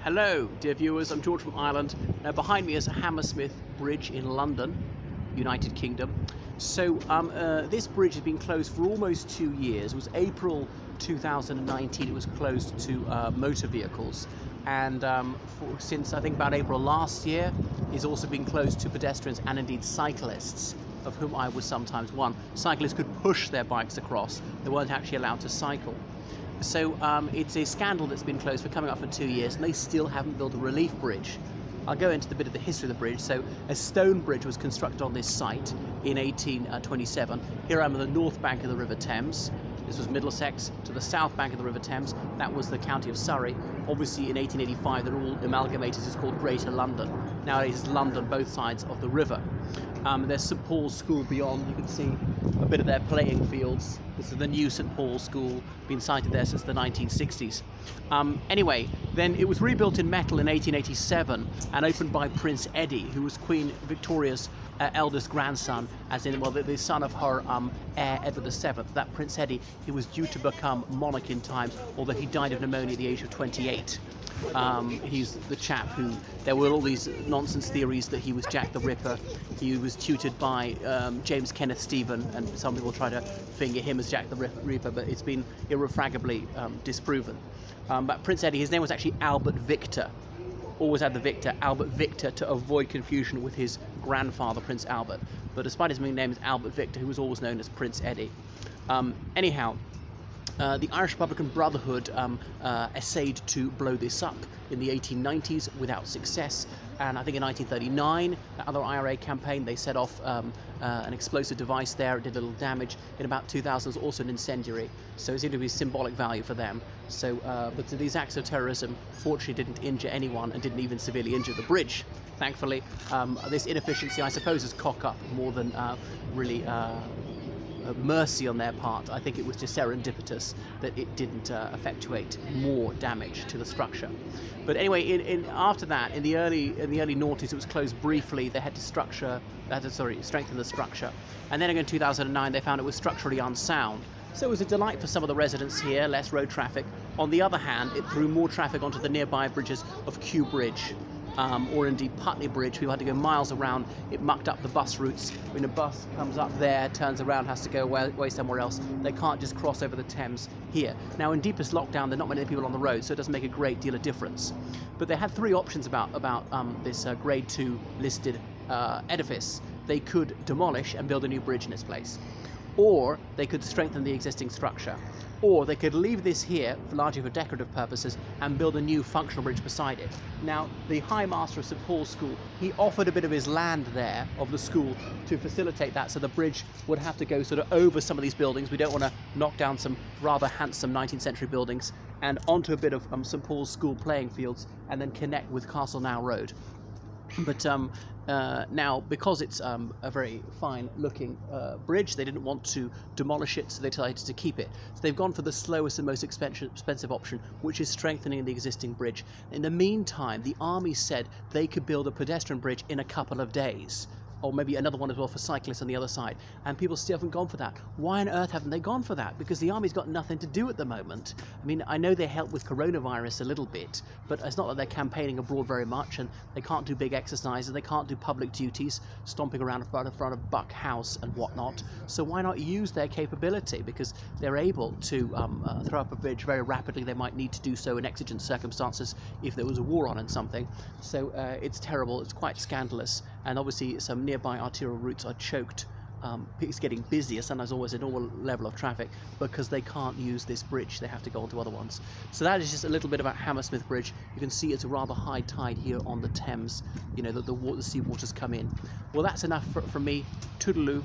Hello, dear viewers, I'm George from Ireland. Now behind me is Hammersmith Bridge in London, United Kingdom. So this bridge has been closed for almost 2 years. It was April 2019 it was closed to motor vehicles, and since I think about April last year it's also been closed to pedestrians and indeed cyclists, of whom I was sometimes one. Cyclists could push their bikes across, they weren't actually allowed to cycle. So it's a scandal that's been closed for coming up for 2 years, and they still haven't built a relief bridge. I'll go into the bit of the history of the bridge. So a stone bridge was constructed on this site in 1827. Here I'm on the north bank of the River Thames. This was Middlesex. To the south bank of the River Thames, that was the county of Surrey. Obviously in 1885 they're all amalgamated, it's called Greater London. Nowadays it's London, both sides of the river. There's St Paul's School beyond. You can see a bit of their playing fields. This is the new St Paul's School, been sited there since the 1960s. Anyway, then it was rebuilt in metal in 1887 and opened by Prince Eddie, who was Queen Victoria's eldest grandson, as in, well, the son of her heir Edward VII. That Prince Eddie, he was due to become monarch in time, although he died of pneumonia at the age of 28. He's the chap who, there were all these nonsense theories that he was Jack the Ripper. He was tutored by James Kenneth Stephen, and some people try to finger him as Jack the Ripper, but it's been irrefragably disproven. But Prince Eddie, his name was actually Albert Victor. Always had the Victor, Albert Victor, to avoid confusion with his grandfather, Prince Albert. But despite his name is Albert Victor, who was always known as Prince Eddie. Anyhow, the Irish Republican Brotherhood essayed to blow this up in the 1890s without success, and I think in 1939, that other IRA campaign, they set off an explosive device there. It did a little damage. In about 2000, it was also an incendiary, so it seemed to be symbolic value for them. So, but these acts of terrorism fortunately didn't injure anyone and didn't even severely injure the bridge. Thankfully, this inefficiency, I suppose, is cock up more than really mercy on their part. I think it was just serendipitous that it didn't effectuate more damage to the structure. But anyway, after that, in the early noughties, it was closed briefly. They had to strengthen the structure, and then again in 2009 they found it was structurally unsound. So it was a delight for some of the residents here, less road traffic. On the other hand, it drew more traffic onto the nearby bridges of Kew Bridge. Or indeed Putney Bridge. People had to go miles around. It mucked up the bus routes. When a bus comes up there, turns around, has to go away somewhere else, they can't just cross over the Thames here. Now in deepest lockdown, there are not many people on the road, so it doesn't make a great deal of difference. But they had three options about this grade 2 listed edifice. They could demolish and build a new bridge in its place, or they could strengthen the existing structure, or they could leave this here largely for decorative purposes and build a new functional bridge beside it. Now, the High Master of St Paul's School, he offered a bit of his land there, of the school, to facilitate that, so the bridge would have to go sort of over some of these buildings. We don't want to knock down some rather handsome 19th century buildings, and onto a bit of St Paul's School playing fields, and then connect with Castle Now Road. But now, because it's a very fine looking bridge, they didn't want to demolish it, so they decided to keep it. So they've gone for the slowest and most expensive option, which is strengthening the existing bridge. In the meantime, the army said they could build a pedestrian bridge in a couple of days, or maybe another one as well for cyclists on the other side, and people still haven't gone for that. Why on earth haven't they gone for that? Because the army's got nothing to do at the moment. I mean, I know they help with coronavirus a little bit, but it's not that they're campaigning abroad very much, and they can't do big exercises, they can't do public duties, stomping around in front of Buck House and whatnot. So why not use their capability? Because they're able to throw up a bridge very rapidly. They might need to do so in exigent circumstances if there was a war on and something. So it's terrible, it's quite scandalous, and obviously some nearby arterial routes are choked. It's getting busier, sometimes always a normal level of traffic, because they can't use this bridge. They have to go onto other ones. So that is just a little bit about Hammersmith Bridge. You can see it's a rather high tide here on the Thames, you know, that the sea waters come in. Well, that's enough from me. Toodaloo.